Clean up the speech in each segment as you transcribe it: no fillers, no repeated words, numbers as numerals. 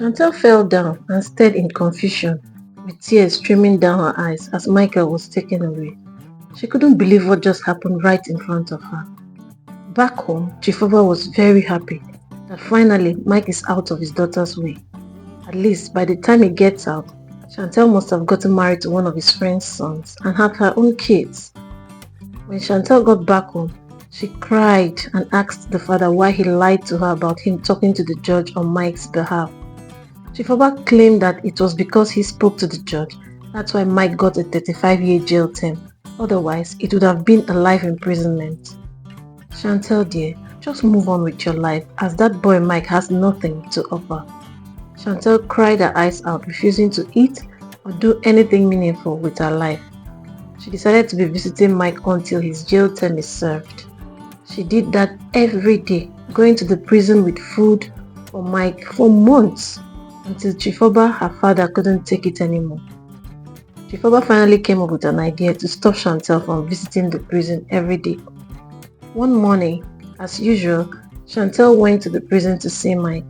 Shantel fell down and stared in confusion, with tears streaming down her eyes as Michael was taken away. She couldn't believe what just happened right in front of her. Back home, Chifoba was very happy that finally Mike is out of his daughter's way. At least by the time he gets out, Shantel must have gotten married to one of his friend's sons and had her own kids. When Shantel got back home, she cried and asked the father why he lied to her about him talking to the judge on Mike's behalf. Chifoba claimed that it was because he spoke to the judge, that's why Mike got a 35-year jail term. Otherwise, it would have been a life imprisonment. Shantel dear, just move on with your life as that boy Mike has nothing to offer. Shantel cried her eyes out, refusing to eat or do anything meaningful with her life. She decided to be visiting Mike until his jail term is served. She did that every day, going to the prison with food for Mike for months, until Chifoba, her father, couldn't take it anymore. Chifoba finally came up with an idea to stop Shantel from visiting the prison every day. One morning, as usual, Shantel went to the prison to see Mike,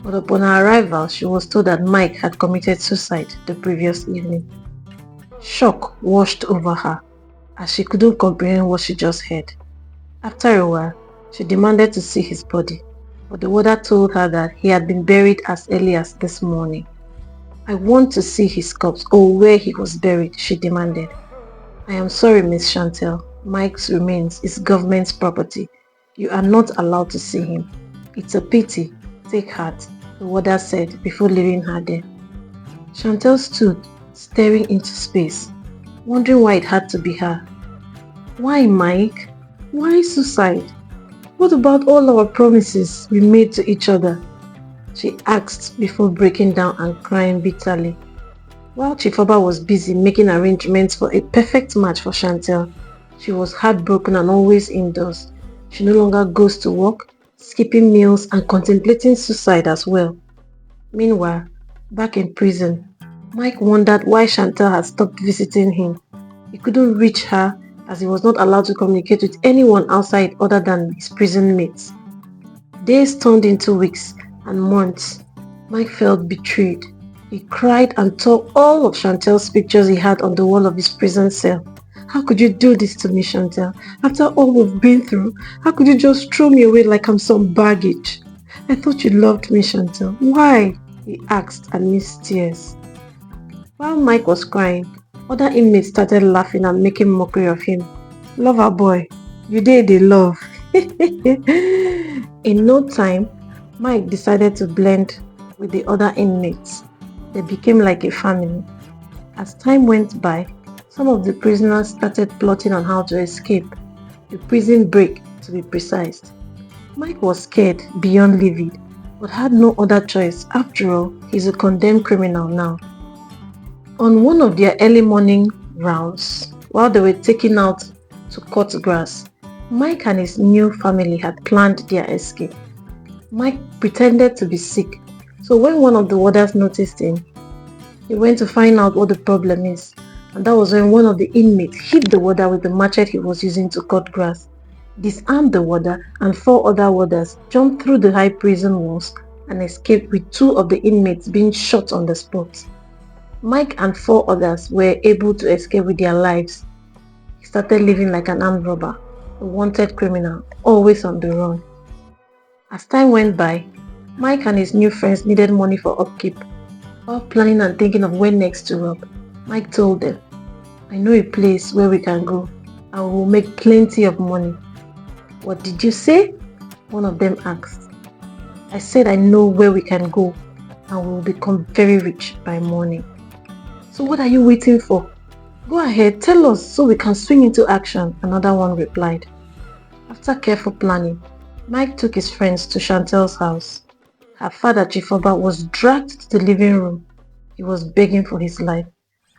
but upon her arrival, she was told that Mike had committed suicide the previous evening. Shock washed over her, as she couldn't comprehend what she just heard. After a while, she demanded to see his body, but the warder told her that he had been buried as early as this morning. "I want to see his corpse or where he was buried," she demanded. "I am sorry, Miss Shantel. Mike's remains is government's property. You are not allowed to see him. It's a pity. Take heart," the warder said before leaving her there. Shantel stood, staring into space, wondering why it had to be her. Why Mike? Why suicide? What about all our promises we made to each other? She asked before breaking down and crying bitterly. While Chifoba was busy making arrangements for a perfect match for Shantel, she was heartbroken and always indoors. She no longer goes to work, skipping meals and contemplating suicide as well. Meanwhile, back in prison, Mike wondered why Shantel had stopped visiting him. He couldn't reach her as he was not allowed to communicate with anyone outside other than his prison mates. Days turned into weeks and months. Mike felt betrayed. He cried and tore all of Shantel's pictures he had on the wall of his prison cell. "How could you do this to me, Shantel? After all we've been through, how could you just throw me away like I'm some baggage? I thought you loved me, Shantel. Why?" he asked amidst tears. While Mike was crying, other inmates started laughing and making mockery of him. "Lover boy, you did love." In no time, Mike decided to blend with the other inmates. They became like a family. As time went by, some of the prisoners started plotting on how to escape, the prison break to be precise. Mike was scared beyond livid, but had no other choice. After all, he's a condemned criminal now. On one of their early morning rounds, while they were taken out to cut grass, Mike and his new family had planned their escape. Mike pretended to be sick, so when one of the warders noticed him, he went to find out what the problem is, and that was when one of the inmates hit the warder with the machete he was using to cut grass, disarmed the warder, and 4 other warders jumped through the high prison walls and escaped with 2 of the inmates being shot on the spot. Mike and 4 others were able to escape with their lives. He started living like an armed robber, a wanted criminal, always on the run. As time went by, Mike and his new friends needed money for upkeep. While planning and thinking of where next to rob, Mike told them, "I know a place where we can go and we will make plenty of money." "What did you say?" one of them asked. "I said I know where we can go and we will become very rich by morning." "So what are you waiting for? Go ahead, tell us so we can swing into action," another one replied. After careful planning, Mike took his friends to Shantel's house. Her father, Chifoba, was dragged to the living room. He was begging for his life.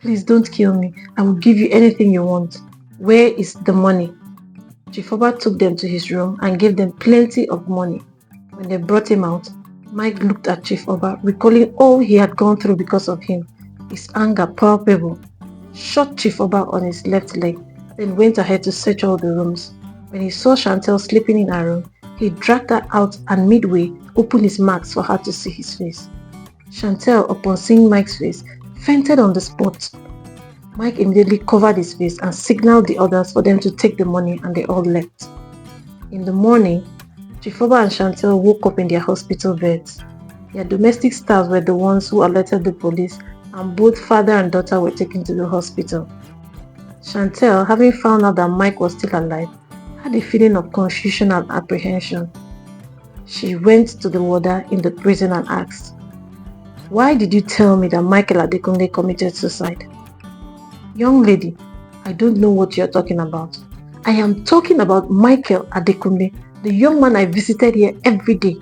"Please don't kill me. I will give you anything you want. Where is the money?" Chifoba took them to his room and gave them plenty of money. When they brought him out, Mike looked at Chifoba, recalling all he had gone through because of him. His anger palpable. Shot Chifoba on his left leg, then went ahead to search all the rooms. When he saw Shantel sleeping in her room, he dragged her out and midway opened his mask for her to see his face. Shantel, upon seeing Mike's face, fainted on the spot. Mike immediately covered his face and signaled the others for them to take the money, and they all left. In the morning, Chifoba and Shantel woke up in their hospital beds. Their domestic staff were the ones who alerted the police, and both father and daughter were taken to the hospital. Shantel, having found out that Mike was still alive, had a feeling of confusion and apprehension. She went to the warder in the prison and asked, "Why did you tell me that Mike Adekunle committed suicide?" "Young lady, I don't know what you're talking about. I am talking about Michael Adekunle, the young man I visited here every day."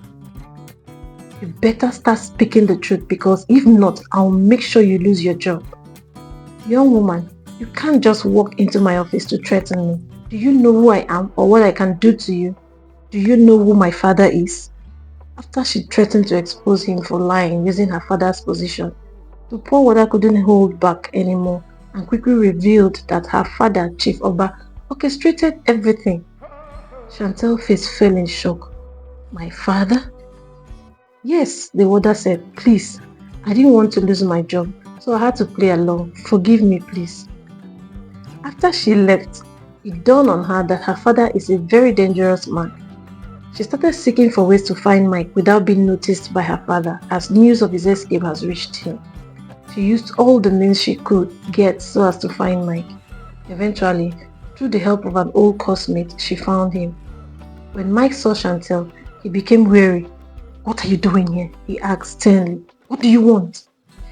"You better start speaking the truth, because if not, I'll make sure you lose your job." "Young woman, you can't just walk into my office to threaten me. Do you know who I am or what I can do to you? Do you know who my father is?" After she threatened to expose him for lying using her father's position, the poor warder couldn't hold back anymore and quickly revealed that her father, Chief Oba, orchestrated everything. Shantel's face fell in shock. "My father?" "Yes," the warder said. "Please, I didn't want to lose my job, so I had to play along. Forgive me, please." After she left, it dawned on her that her father is a very dangerous man. She started seeking for ways to find Mike without being noticed by her father, as news of his escape has reached him. She used all the means she could get so as to find Mike. Eventually, through the help of an old classmate, she found him. When Mike saw Shantel, he became wary. "What are you doing here?" he asked sternly. "What do you want?"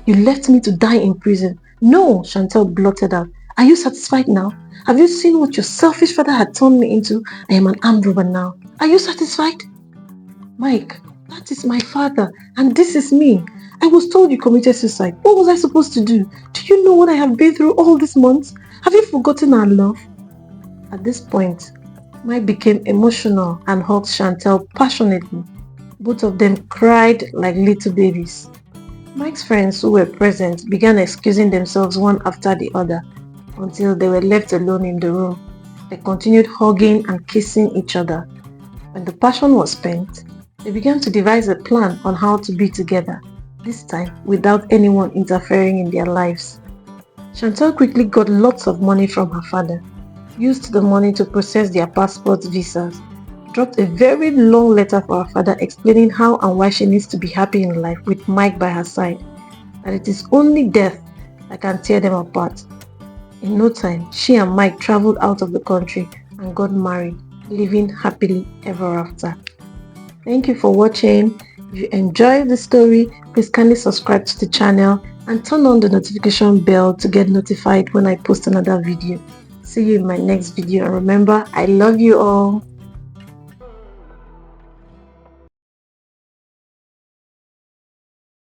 "You left me to die in prison." "No," Shantel blurted out. "Are you satisfied now? Have you seen what your selfish father had turned me into? I am an armed robber now. Are you satisfied?" "Mike, that is my father, and this is me. I was told you committed suicide. What was I supposed to do? Do you know what I have been through all these months? Have you forgotten our love?" At this point, Mike became emotional and hugged Shantel passionately. Both of them cried like little babies. Mike's friends who were present began excusing themselves one after the other until they were left alone in the room. They continued hugging and kissing each other. When the passion was spent, they began to devise a plan on how to be together, this time without anyone interfering in their lives. Shantel quickly got lots of money from her father, used the money to process their passport visas, dropped a very long letter for her father explaining how and why she needs to be happy in life with Mike by her side, that it is only death that can tear them apart. In no time, she and Mike traveled out of the country and got married, living happily ever after. Thank you for watching. If you enjoyed the story, please kindly subscribe to the channel and turn on the notification bell to get notified when I post another video. See you in my next video, and remember, I love you all.